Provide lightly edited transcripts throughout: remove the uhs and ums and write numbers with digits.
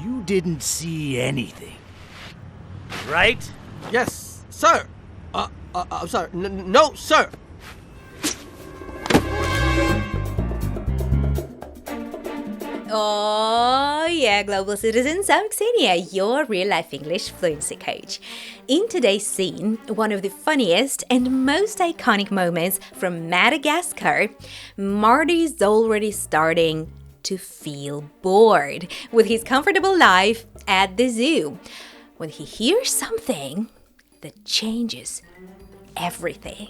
You didn't see anything, right? Yes, sir. I'm sorry. No, sir. Oh, yeah, global citizens, I'm Xenia, your real-life English fluency coach. In today's scene, one of the funniest and most iconic moments from Madagascar, Marty's already starting to feel bored with his comfortable life at the zoo when he hears something that changes everything.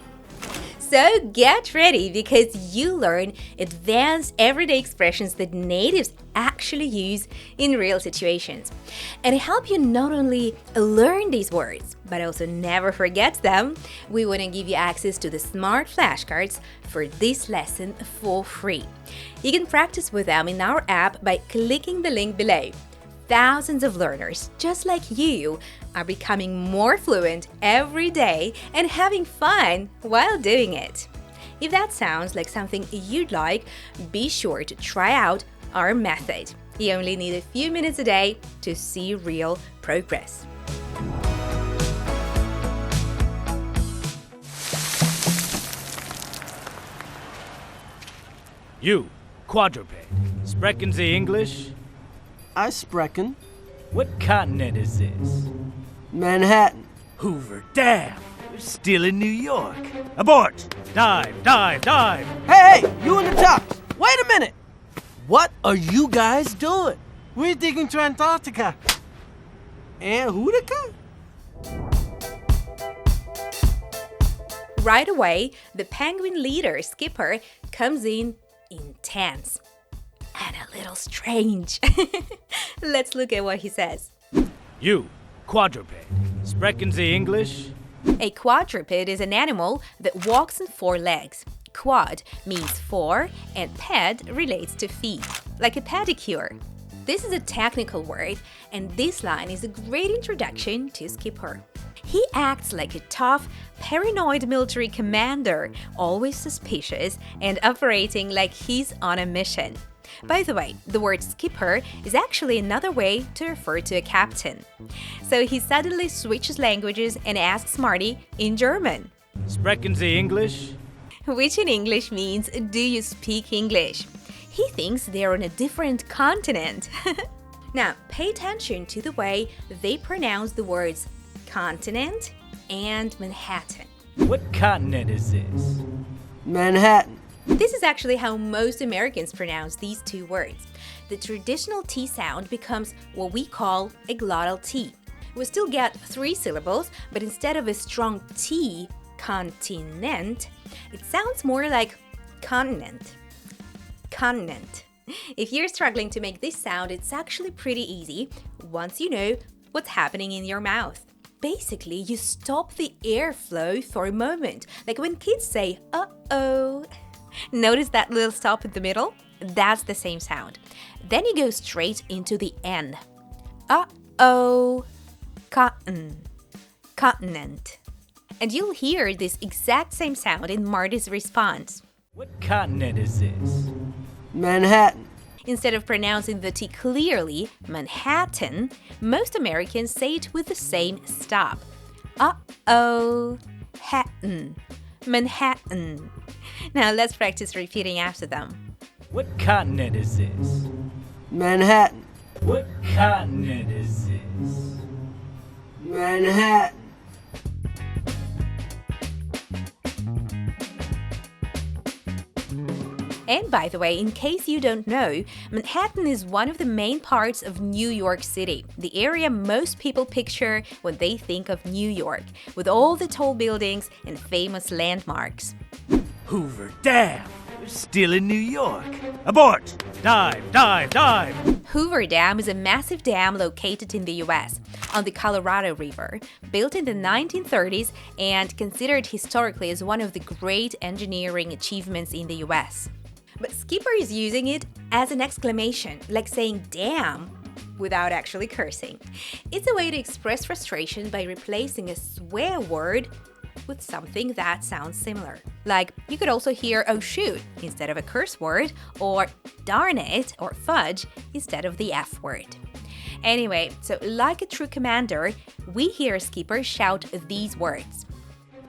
So get ready because you learn advanced everyday expressions that natives actually use in real situations. And to help you not only learn these words, but also never forget them, we want to give you access to the smart flashcards for this lesson for free. You can practice with them in our app by clicking the link below. Thousands of learners, just like you, are becoming more fluent every day and having fun while doing it. If that sounds like something you'd like, be sure to try out our method. You only need a few minutes a day to see real progress. You, quadruped. Sprechen Sie English? I sprechen. What continent is this? Manhattan. Hoover Dam. We're still in New York. Abort! Dive, dive, dive! Hey, you in the top. Wait a minute. What are you guys doing? We're digging to Antarctica. Antarctica? Right away, the penguin leader, Skipper, comes in intense and a little strange. Let's look at what he says. You, quadruped. Sprechen Sie English? A quadruped is an animal that walks on four legs. Quad means four and ped relates to feet, like a pedicure. This is a technical word, and this line is a great introduction to Skipper. He acts like a tough, paranoid military commander, always suspicious and operating like he's on a mission. By the way, the word skipper is actually another way to refer to a captain. So he suddenly switches languages and asks Marty in German. Sprechen Sie English? Which in English means, do you speak English? He thinks they're on a different continent. Now, pay attention to the way they pronounce the words continent and Manhattan. What continent is this? Manhattan. This is actually how most Americans pronounce these two words. The traditional T sound becomes what we call a glottal T. We still get three syllables, but instead of a strong T, continent, it sounds more like continent. Continent. If you're struggling to make this sound, it's actually pretty easy once you know what's happening in your mouth. Basically, you stop the airflow for a moment, like when kids say, uh-oh. Notice that little stop in the middle? That's the same sound. Then you go straight into the N. Uh-oh. Cotton. Continent. And you'll hear this exact same sound in Marty's response. What continent is this? Manhattan. Instead of pronouncing the T clearly, Manhattan, most Americans say it with the same stop. Uh-oh. Hatton. Manhattan. Now let's practice repeating after them. What continent is this? Manhattan. What continent is this? Manhattan. And by the way, in case you don't know, Manhattan is one of the main parts of New York City, the area most people picture when they think of New York, with all the tall buildings and famous landmarks. Hoover Dam. We're still in New York. Abort! Dive, dive, dive! Hoover Dam is a massive dam located in the US on the Colorado River, built in the 1930s and considered historically as one of the great engineering achievements in the US. But Skipper is using it as an exclamation, like saying damn, without actually cursing. It's a way to express frustration by replacing a swear word with something that sounds similar. Like, you could also hear oh shoot instead of a curse word, or darn it or fudge instead of the F word. Anyway, so like a true commander, we hear a skipper shout these words.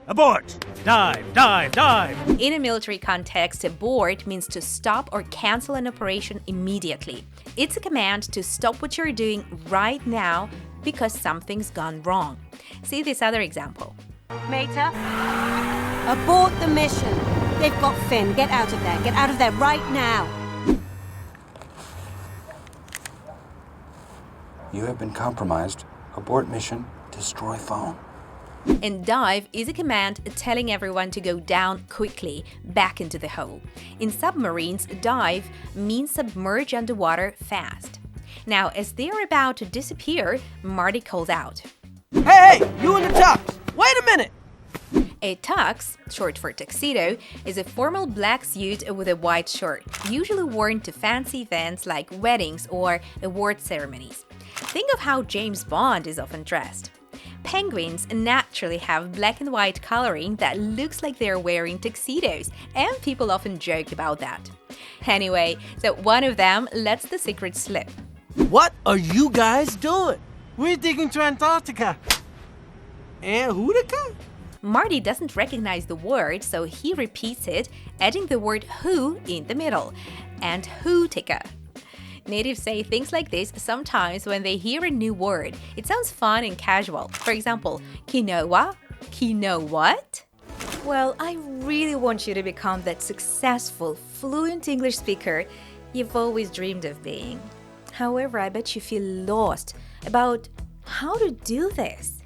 Abort! Dive, dive, dive! In a military context, abort means to stop or cancel an operation immediately. It's a command to stop what you're doing right now because something's gone wrong. See this other example. Mater, abort the mission. They've got Finn. Get out of there. Get out of there right now. You have been compromised. Abort mission. Destroy phone. And dive is a command telling everyone to go down quickly, back into the hole. In submarines, dive means submerge underwater fast. Now, as they're about to disappear, Marty calls out. Hey, you in the tux! Wait a minute! A tux, short for tuxedo, is a formal black suit with a white shirt, usually worn to fancy events like weddings or award ceremonies. Think of how James Bond is often dressed. Penguins naturally have black and white coloring that looks like they're wearing tuxedos, and people often joke about that. Anyway, so one of them lets the secret slip. What are you guys doing? We're digging to Antarctica. Antarctica? Marty doesn't recognize the word, so he repeats it, adding the word who in the middle. Antarctica. Natives say things like this sometimes when they hear a new word. It sounds fun and casual. For example, quinoa, quinoa what? Well, I really want you to become that successful, fluent English speaker you've always dreamed of being. However, I bet you feel lost about how to do this.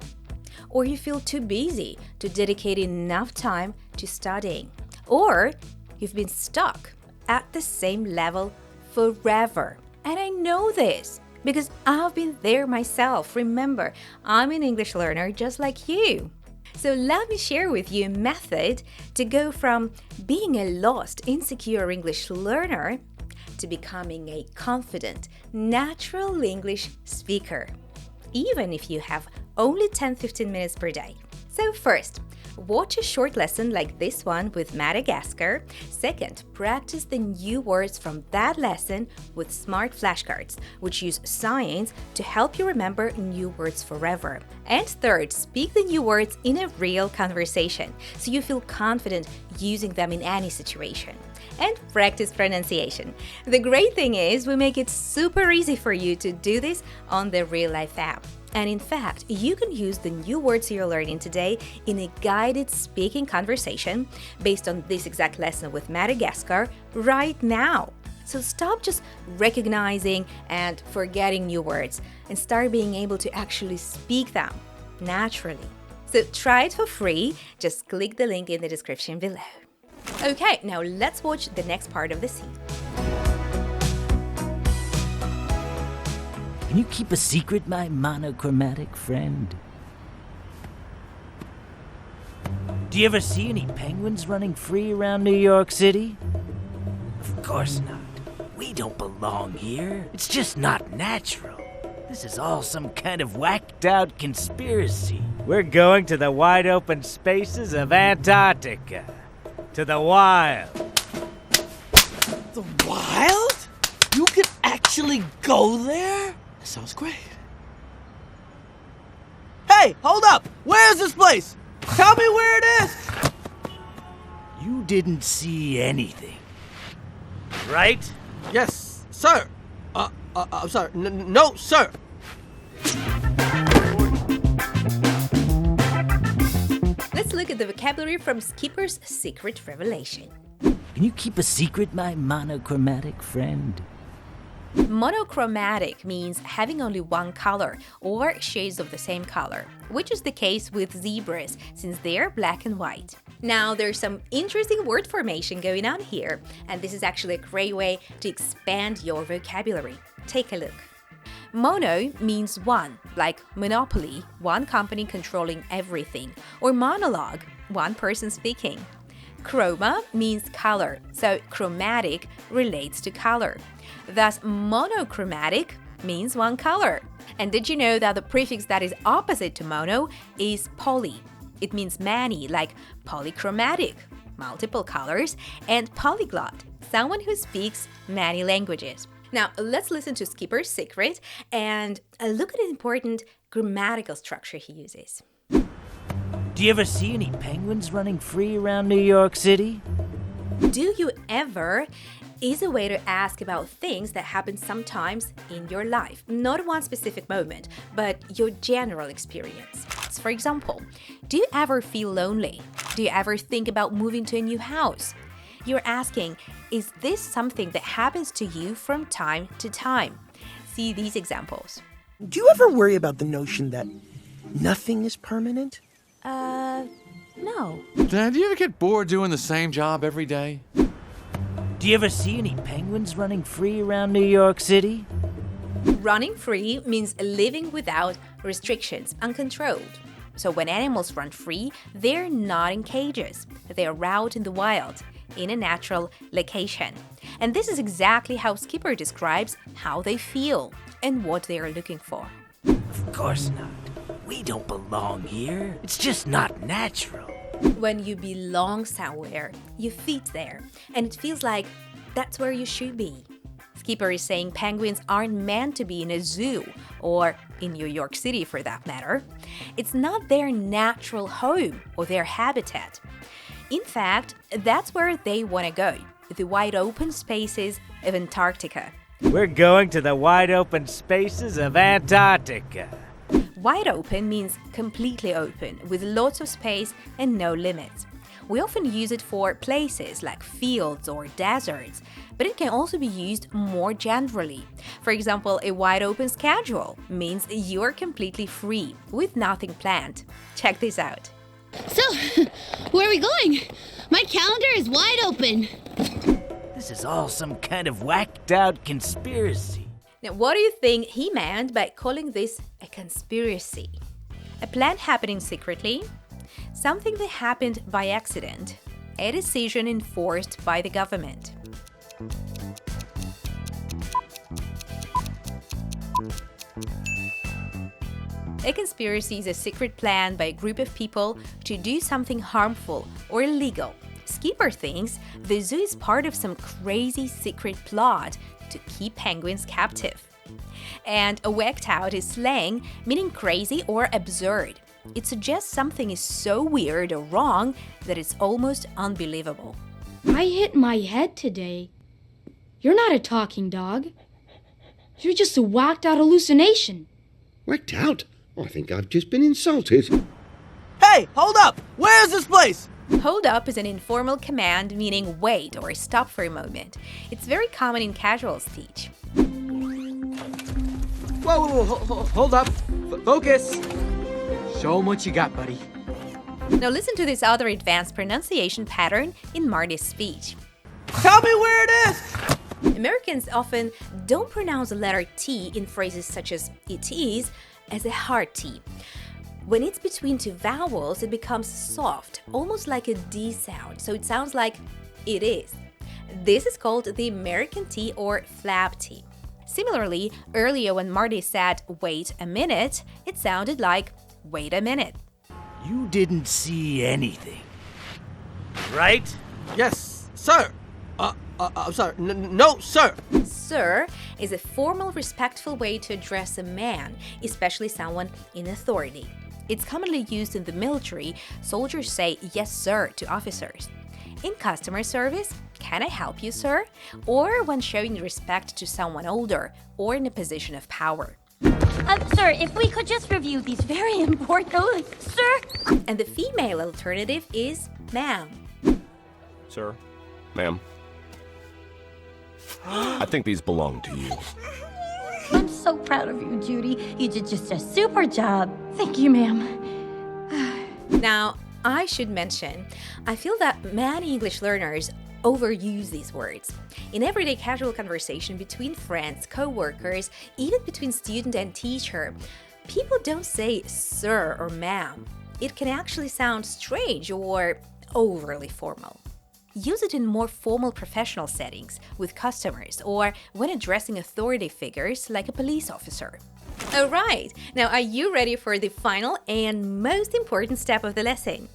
Or you feel too busy to dedicate enough time to studying. Or you've been stuck at the same level forever. And I know this because I've been there myself. Remember, I'm an English learner just like you. So let me share with you a method to go from being a lost, insecure English learner to becoming a confident, natural English speaker, even if you have only 10-15 minutes per day. So first, watch a short lesson like this one with Madagascar. Second, practice the new words from that lesson with smart flashcards, which use science to help you remember new words forever. And third, speak the new words in a real conversation, so you feel confident using them in any situation. And practice pronunciation. The great thing is we make it super easy for you to do this on the Real Life app. And in fact, you can use the new words you're learning today in a guided speaking conversation based on this exact lesson with Madagascar right now. So stop just recognizing and forgetting new words and start being able to actually speak them naturally. So try it for free. Just click the link in the description below. Okay, now let's watch the next part of the scene. Can you keep a secret, my monochromatic friend? Do you ever see any penguins running free around New York City? Of course not. We don't belong here. It's just not natural. This is all some kind of whacked-out conspiracy. We're going to the wide-open spaces of Antarctica. To the wild. The wild? You could actually go there? That sounds great. Hey, hold up! Where is this place? Tell me where it is! You didn't see anything, right? Yes, sir. I'm sorry. No, sir. Let's look at the vocabulary from Skipper's Secret Revelation. Can you keep a secret, my monochromatic friend? Monochromatic means having only one color or shades of the same color, which is the case with zebras since they're black and white. Now, there's some interesting word formation going on here, and this is actually a great way to expand your vocabulary. Take a look. Mono means one, like monopoly, one company controlling everything, or monologue, one person speaking. Chroma means color, so chromatic relates to color. Thus, monochromatic means one color. And did you know that the prefix that is opposite to mono is poly? It means many, like polychromatic, multiple colors, and polyglot, someone who speaks many languages. Now, let's listen to Skipper's secret and look at the important grammatical structure he uses. Do you ever see any penguins running free around New York City? Do you ever is a way to ask about things that happen sometimes in your life. Not one specific moment, but your general experience. For example, do you ever feel lonely? Do you ever think about moving to a new house? You're asking, is this something that happens to you from time to time? See these examples. Do you ever worry about the notion that nothing is permanent? No. Dad, do you ever get bored doing the same job every day? Do you ever see any penguins running free around New York City? Running free means living without restrictions, uncontrolled. So when animals run free, they're not in cages. They're out in the wild, in a natural location. And this is exactly how Skipper describes how they feel and what they are looking for. Of course not. We don't belong here. It's just not natural. When you belong somewhere, you fit there, and it feels like that's where you should be. Skipper is saying penguins aren't meant to be in a zoo, or in New York City for that matter. It's not their natural home or their habitat. In fact, that's where they want to go, the wide open spaces of Antarctica. We're going to the wide open spaces of Antarctica. Wide open means completely open, with lots of space and no limits. We often use it for places like fields or deserts, but it can also be used more generally. For example, a wide open schedule means you're completely free, with nothing planned. Check this out. So, where are we going? My calendar is wide open. This is all some kind of whacked out conspiracy. Now, what do you think he meant by calling this a conspiracy? A plan happening secretly? Something that happened by accident? A decision enforced by the government? A conspiracy is a secret plan by a group of people to do something harmful or illegal. Skipper thinks the zoo is part of some crazy secret plot to keep penguins captive. And whacked out is slang meaning crazy or absurd. It suggests something is so weird or wrong that it's almost unbelievable. I hit my head today. You're not a talking dog. You're just a whacked out hallucination. Whacked out? I think I've just been insulted. Hey, hold up! Where is this place? Hold up is an informal command meaning wait or stop for a moment. It's very common in casual speech. Whoa, hold up. Focus. Show 'em what you got, buddy. Now listen to this other advanced pronunciation pattern in Marty's speech. Tell me where it is! Americans often don't pronounce the letter T in phrases such as it is as a hard T. When it's between two vowels, it becomes soft, almost like a D sound, so it sounds like it is. This is called the American T or flap T. Similarly, earlier when Marty said, wait a minute, it sounded like, wait a minute. You didn't see anything, right? Yes, sir. I'm sorry. No, sir. Sir is a formal, respectful way to address a man, especially someone in authority. It's commonly used in the military. Soldiers say yes, sir, to officers. In customer service, can I help you, sir? Or when showing respect to someone older or in a position of power. Sir, if we could just review these very important... Oh, sir! And the female alternative is ma'am. Sir, ma'am. I think these belong to you. I'm so proud of you, Judy. You did just a super job. Thank you, ma'am. Now, I should mention, I feel that many English learners overuse these words. In everyday casual conversation between friends, co-workers, even between student and teacher, people don't say sir or ma'am. It can actually sound strange or overly formal. Use it in more formal professional settings with customers or when addressing authority figures like a police officer. Alright, now are you ready for the final and most important step of the lesson?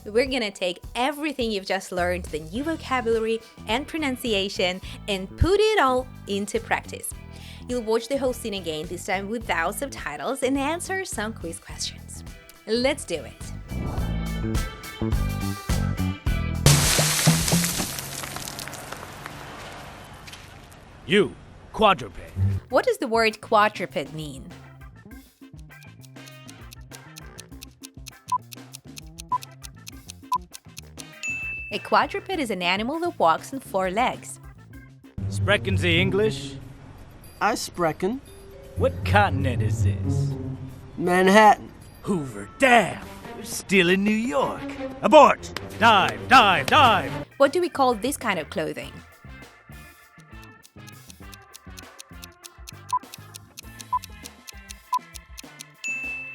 We're gonna take everything you've just learned, the new vocabulary and pronunciation, and put it all into practice. You'll watch the whole scene again, this time without subtitles, and answer some quiz questions. Let's do it. You, quadruped. What does the word quadruped mean? A quadruped is an animal that walks on 4 legs. Sprechen Sie English? I sprechen. What continent is this? Manhattan. Hoover Dam. We're still in New York. Abort! Dive, dive, dive! What do we call this kind of clothing?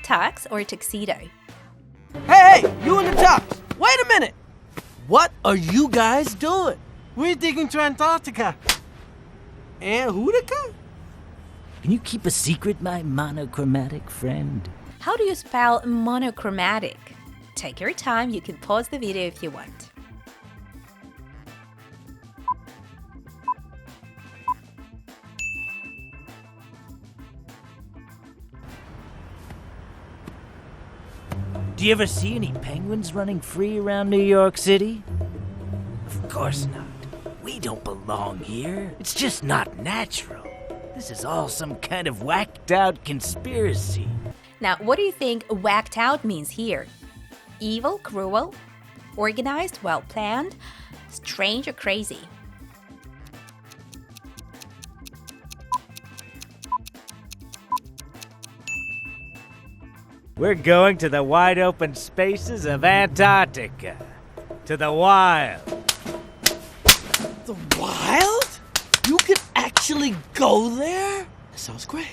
Tux or tuxedo? Hey, you in the tux! Wait a minute! What are you guys doing? We're digging to Antarctica. Antarctica? Can you keep a secret, my monochromatic friend? How do you spell monochromatic? Take your time, you can pause the video if you want. Do you ever see any penguins running free around New York City? Of course not. We don't belong here. It's just not natural. This is all some kind of whacked out conspiracy. Now, what do you think whacked out means here? Evil, cruel, organized, well planned, strange or crazy? We're going to the wide open spaces of Antarctica. To the wild. The wild? You can actually go there? That sounds great.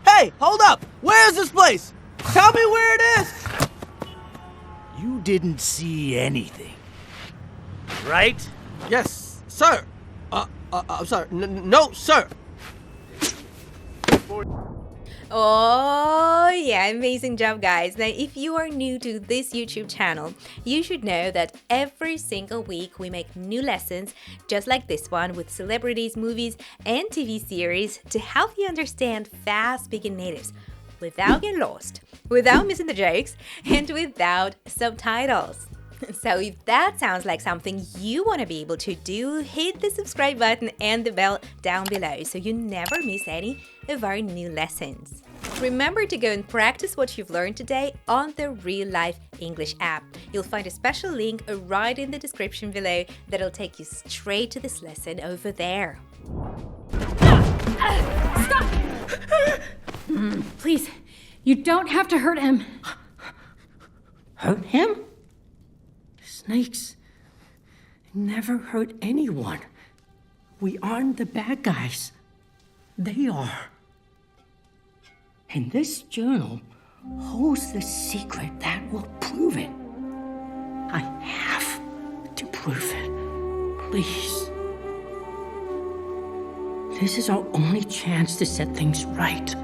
Hey, hold up! Where is this place? Tell me where it is! You didn't see anything, right? Yes, sir. I'm sorry. No, sir. Oh yeah, amazing job guys. Now if you are new to this YouTube channel, you should know that every single week we make new lessons just like this one with celebrities, movies and TV series to help you understand fast-speaking natives without getting lost, without missing the jokes and without subtitles. So if that sounds like something you want to be able to do, hit the subscribe button and the bell down below so you never miss any of our new lessons. Remember to go and practice what you've learned today on the Real Life English app. You'll find a special link right in the description below that'll take you straight to this lesson over there. Stop! Please, you don't have to hurt him. Hurt him? Snakes never hurt anyone. We aren't the bad guys. They are. And this journal holds the secret that will prove it. I have to prove it. Please. This is our only chance to set things right.